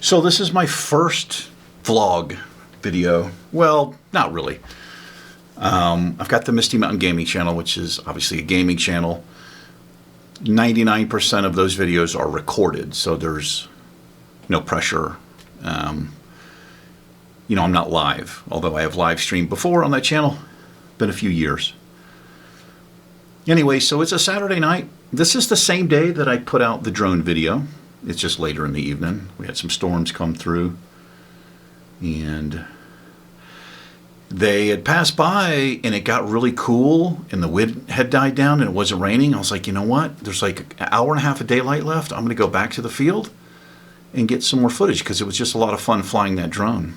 So this is my first vlog video. Well, not really. I've got the Misty Mountain Gaming channel, which is obviously a gaming channel. 99% of those videos are recorded, so there's no pressure. I'm not live, although I have live streamed before on that channel. Been a few years. Anyway, so it's a Saturday night. This is the same day that I put out the drone video. It's just later in the evening. We had some storms come through, and they had passed by, and it got really cool, and the wind had died down, and it wasn't raining. I was like, you know what? There's like an hour and a half of daylight left. I'm going to go back to the field and get some more footage, because it was just a lot of fun flying that drone.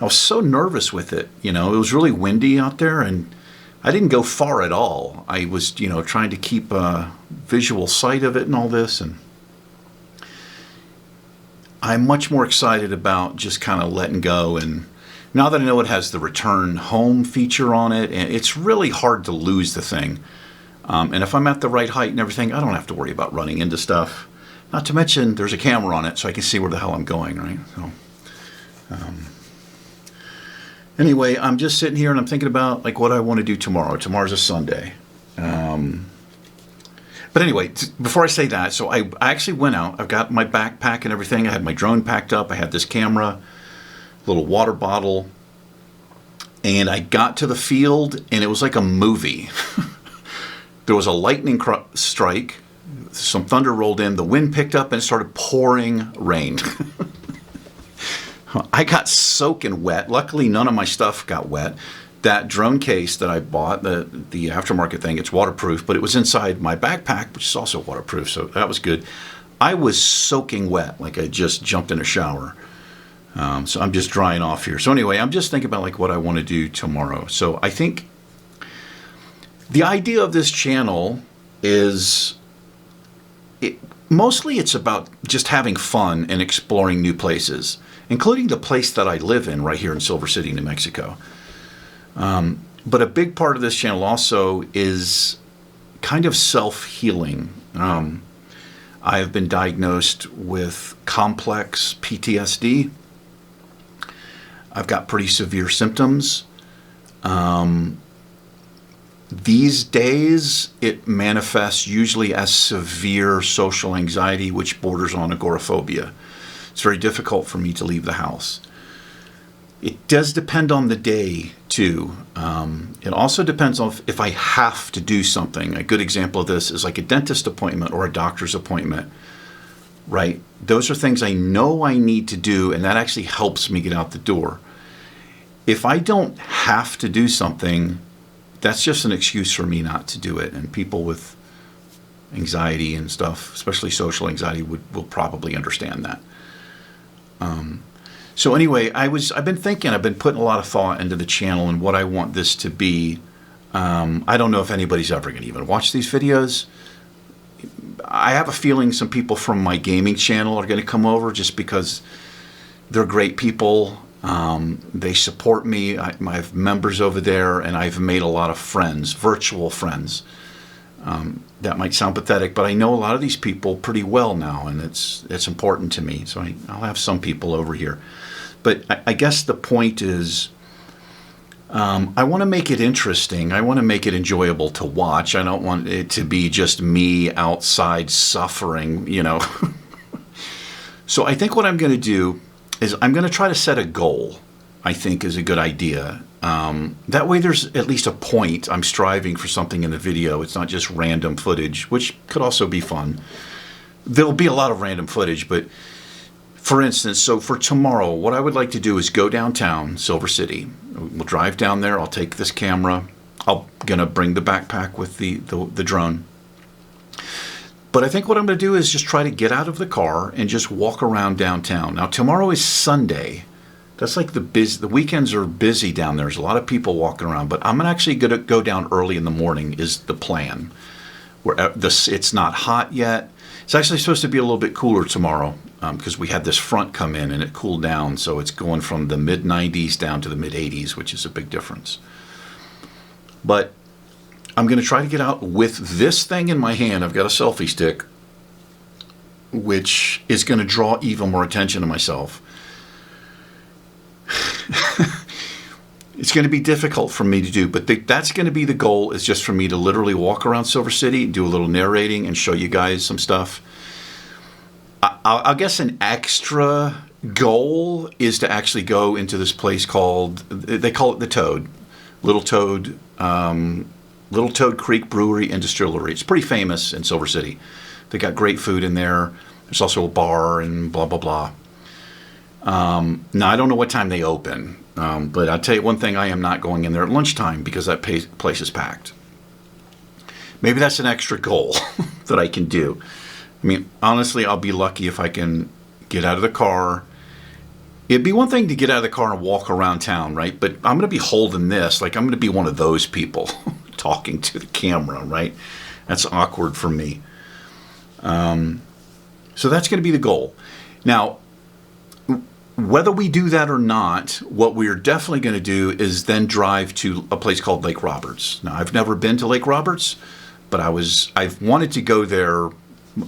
I was so nervous with it. It was really windy out there, and I didn't go far at all. I was, trying to keep a visual sight of it and all this, and I'm much more excited about just kind of letting go. And now that I know it has the return home feature on it, and it's really hard to lose the thing. And if I'm at the right height and everything, I don't have to worry about running into stuff. Not to mention there's a camera on it, so I can see where the hell I'm going, right? So, anyway, I'm just sitting here and I'm thinking about like what I want to do tomorrow. Tomorrow's a Sunday. But anyway, before I say that, so I actually went out. I've got my backpack and everything. I had my drone packed up. I had this camera, little water bottle. And I got to the field, and it was like a movie. There was a lightning strike. Some thunder rolled in. The wind picked up, and it started pouring rain. I got soaking wet. Luckily, none of my stuff got wet. That drone case that I bought, the aftermarket thing, it's waterproof, but it was inside my backpack, which is also waterproof, so that was good. I was soaking wet, like I just jumped in a shower. So I'm just drying off here. So anyway, I'm just thinking about like what I want to do tomorrow. So I think the idea of this channel is, mostly it's about just having fun and exploring new places, including the place that I live in right here in Silver City, New Mexico. But a big part of this channel also is kind of self-healing. I have been diagnosed with complex PTSD. I've got pretty severe symptoms. These days, it manifests usually as severe social anxiety, which borders on agoraphobia. It's very difficult for me to leave the house. It does depend on the day, too. It also depends on if I have to do something. A good example of this is like a dentist appointment or a doctor's appointment, right? Those are things I know I need to do, and that actually helps me get out the door. If I don't have to do something, that's just an excuse for me not to do it. And people with anxiety and stuff, especially social anxiety, will probably understand that. So anyway, I've been thinking, I've been putting a lot of thought into the channel and what I want this to be. I don't know if anybody's ever going to even watch these videos. I have a feeling some people from my gaming channel are going to come over just because they're great people. They support me. I have members over there, and I've made a lot of friends, virtual friends. That might sound pathetic, but I know a lot of these people pretty well now, and it's important to me. So I'll have some people over here. But I guess the point is, I want to make it interesting. I want to make it enjoyable to watch. I don't want it to be just me outside suffering, So I think what I'm going to do is I'm going to try to set a goal, I think is a good idea. That way there's at least a point. I'm striving for something in the video. It's not just random footage, which could also be fun. There'll be a lot of random footage, but for instance, so for tomorrow, what I would like to do is go downtown, Silver City. We'll drive down there. I'll take this camera. I'm going to bring the backpack with the drone. But I think what I'm going to do is just try to get out of the car and just walk around downtown. Now, tomorrow is Sunday. That's like the weekends are busy down there. There's a lot of people walking around. But I'm actually going to go down early in the morning is the plan. It's not hot yet. It's actually supposed to be a little bit cooler tomorrow because we had this front come in and it cooled down. So it's going from the mid-90s down to the mid-80s, which is a big difference. But I'm going to try to get out with this thing in my hand. I've got a selfie stick which is going to draw even more attention to myself. It's going to be difficult for me to do, but that's going to be the goal, is just for me to literally walk around Silver City, do a little narrating, and show you guys some stuff. I guess an extra goal is to actually go into this place called, they call it the Toad, Little Toad Creek Brewery and Distillery. It's pretty famous in Silver City. They got great food in there. There's also a bar and blah, blah, blah. Now, I don't know what time they open, but I'll tell you one thing, I am not going in there at lunchtime because that place is packed. Maybe that's an extra goal that I can do. I mean, honestly, I'll be lucky if I can get out of the car. It'd be one thing to get out of the car and walk around town, right? But I'm going to be holding this, like I'm going to be one of those people talking to the camera, right? That's awkward for me. So that's going to be the goal. Now, whether we do that or not, what we're definitely going to do is then drive to a place called Lake Roberts. Now, I've never been to Lake Roberts, but I've wanted to go there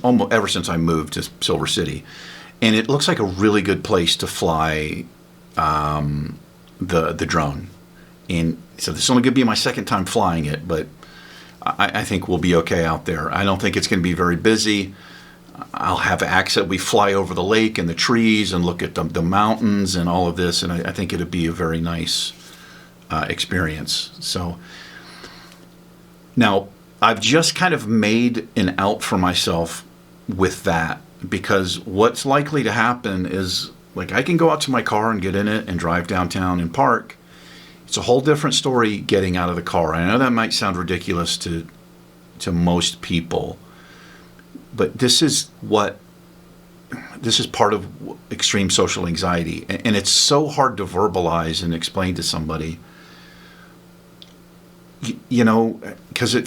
almost ever since I moved to Silver City. And it looks like a really good place to fly the drone. And so this is only going to be my second time flying it, but I think we'll be okay out there. I don't think it's going to be very busy. I'll have access. We fly over the lake and the trees and look at the mountains and all of this, and I think it'll be a very nice experience. So now I've just kind of made an out for myself with that, because what's likely to happen is, like, I can go out to my car and get in it and drive downtown and park. It's a whole different story getting out of the car. I know that might sound ridiculous to most people, but this is part of extreme social anxiety, and it's so hard to verbalize and explain to somebody, you know, because it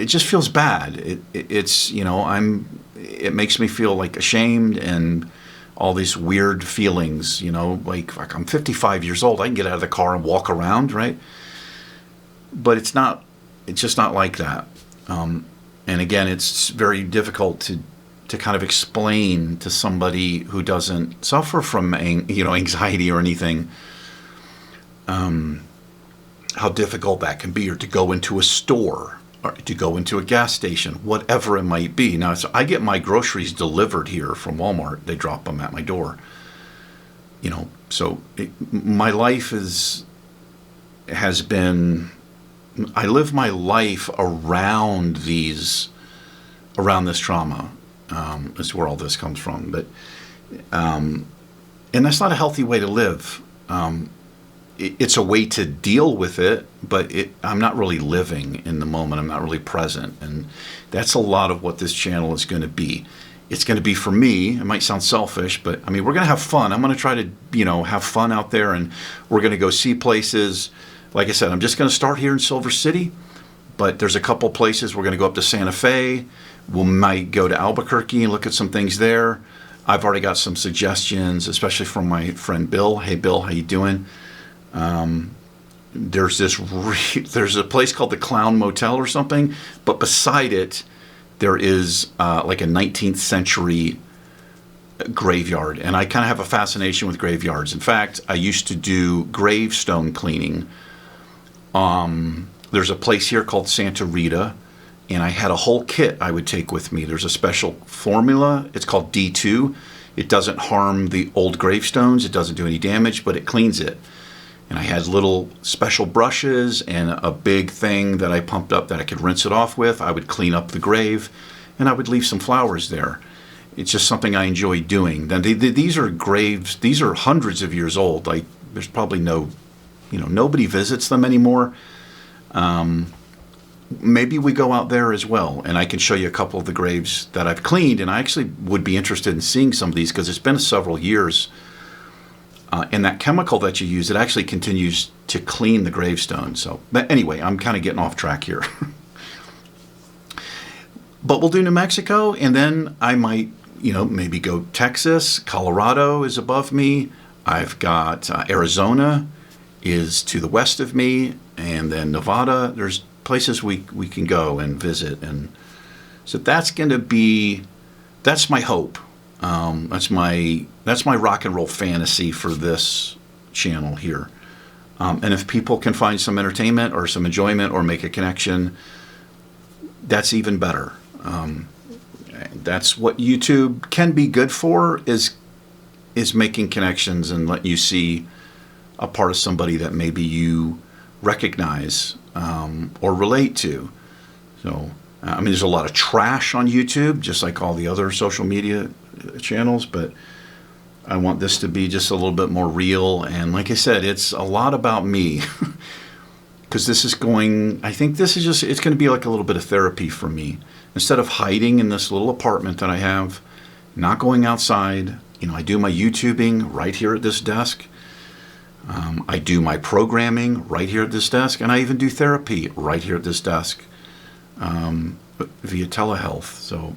just feels bad. It makes me feel like ashamed and all these weird feelings, you know, like I'm 55 years old. I can get out of the car and walk around, right? But it's just not like that. And again, it's very difficult to kind of explain to somebody who doesn't suffer from anxiety or anything, how difficult that can be, or to go into a store, or to go into a gas station, whatever it might be. Now, so I get my groceries delivered here from Walmart. They drop them at my door. You know, so my life has been. I live my life around this trauma. Is where all this comes from. But and that's not a healthy way to live. It's a way to deal with it, but I'm not really living in the moment. I'm not really present. And that's a lot of what this channel is going to be. It's going to be, for me, it might sound selfish, but I mean, we're going to have fun. I'm going to try to, have fun out there, and we're going to go see places. Like I said, I'm just going to start here in Silver City, but there's a couple places. We're going to go up to Santa Fe. We might go to Albuquerque and look at some things there. I've already got some suggestions, especially from my friend Bill. Hey, Bill, how you doing? There's a place called the Clown Motel or something, but beside it, there is like a 19th century graveyard, and I kind of have a fascination with graveyards. In fact, I used to do gravestone cleaning. There's a place here called Santa Rita, and I had a whole kit I would take with me. There's a special formula. It's called D2. It doesn't harm the old gravestones. It doesn't do any damage, but it cleans it. And I had little special brushes and a big thing that I pumped up that I could rinse it off with. I would clean up the grave, and I would leave some flowers there. It's just something I enjoy doing. Then these are graves. These are hundreds of years old. Like, there's probably nobody visits them anymore. Maybe we go out there as well, and I can show you a couple of the graves that I've cleaned. And I actually would be interested in seeing some of these, because it's been several years. And that chemical that you use, it actually continues to clean the gravestone. So, but anyway, I'm kind of getting off track here. But we'll do New Mexico, and then I might, maybe go Texas. Colorado is above me. I've got Arizona is to the west of me, and then Nevada. There's places we can go and visit and So that's my hope. That's my rock and roll fantasy for this channel here. And if people can find some entertainment or some enjoyment or make a connection, that's even better. That's what YouTube can be good for, is making connections and let you see a part of somebody that maybe you recognize or relate to. So, I mean, there's a lot of trash on YouTube, just like all the other social media channels, but I want this to be just a little bit more real. And like I said, it's a lot about me. Because I think this is just, it's going to be like a little bit of therapy for me. Instead of hiding in this little apartment that I have, not going outside, I do my YouTubing right here at this desk. I do my programming right here at this desk, and I even do therapy right here at this desk via telehealth. So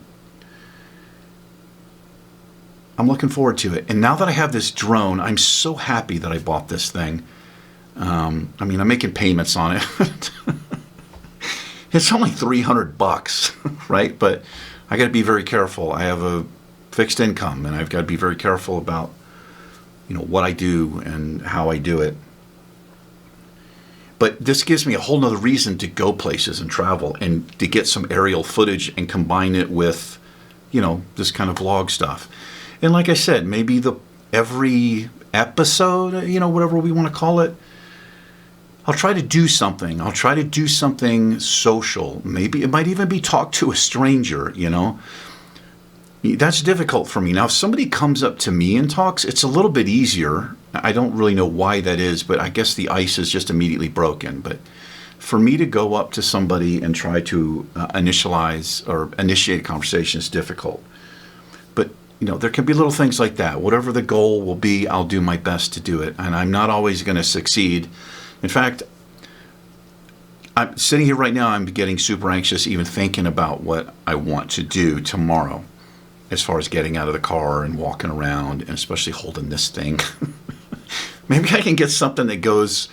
I'm looking forward to it. And now that I have this drone, I'm so happy that I bought this thing. I'm making payments on it. It's only $300, right? But I got to be very careful. I have a fixed income, and I've got to be very careful about, what I do and how I do it. But this gives me a whole nother reason to go places and travel and to get some aerial footage and combine it with, this kind of vlog stuff. And like I said, maybe every episode, whatever we want to call it, I'll try to do something. I'll try to do something social. Maybe it might even be talk to a stranger, That's difficult for me. Now, if somebody comes up to me and talks, it's a little bit easier. I don't really know why that is, but I guess the ice is just immediately broken. But for me to go up to somebody and try to initiate a conversation is difficult. But, there can be little things like that. Whatever the goal will be, I'll do my best to do it. And I'm not always going to succeed. In fact, I'm sitting here right now, I'm getting super anxious even thinking about what I want to do tomorrow, as far as getting out of the car and walking around, and especially holding this thing. Maybe I can get something that goes,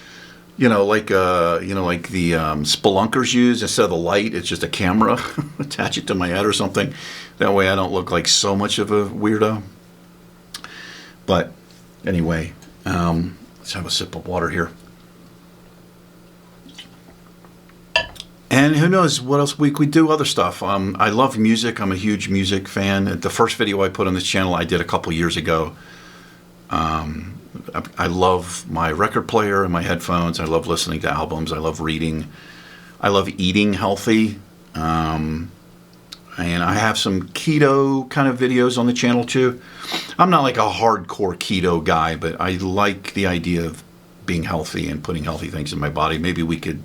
like the spelunkers use. Instead of the light, it's just a camera. Attach it to my head or something. That way I don't look like so much of a weirdo. But anyway, let's have a sip of water here. And who knows what else we could do, other stuff. I love music. I'm a huge music fan. The first video I put on this channel I did a couple years ago. I love my record player and my headphones. I love listening to albums. I love reading. I love eating healthy. And I have some keto kind of videos on the channel too. I'm not like a hardcore keto guy, but I like the idea of being healthy and putting healthy things in my body. Maybe we could,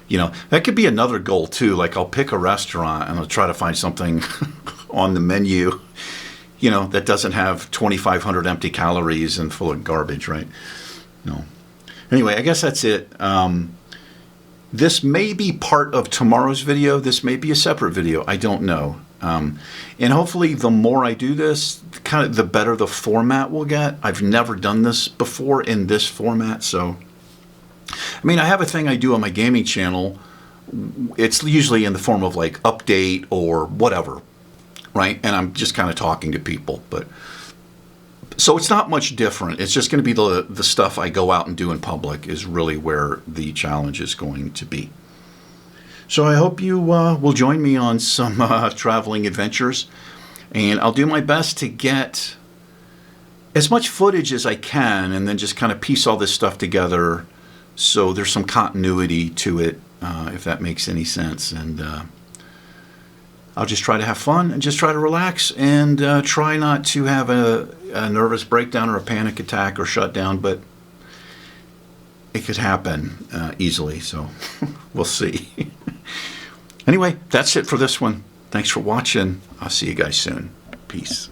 that could be another goal too. Like I'll pick a restaurant and I'll try to find something on the menu, that doesn't have 2,500 empty calories and full of garbage, right? No. Anyway, I guess that's it. This may be part of tomorrow's video. This may be a separate video. I don't know. And hopefully the more I do this, kind of the better the format will get. I've never done this before in this format, so I have a thing I do on my gaming channel. It's usually in the form of like update or whatever, right? And I'm just kind of talking to people, but so it's not much different. It's just going to be the stuff I go out and do in public is really where the challenge is going to be. So I hope you will join me on some traveling adventures, and I'll do my best to get as much footage as I can and then just kind of piece all this stuff together so there's some continuity to it, if that makes any sense. And I'll just try to have fun and just try to relax and try not to have a nervous breakdown or a panic attack or shutdown, but it could happen easily, so we'll see. Anyway, that's it for this one. Thanks for watching. I'll see you guys soon. Peace.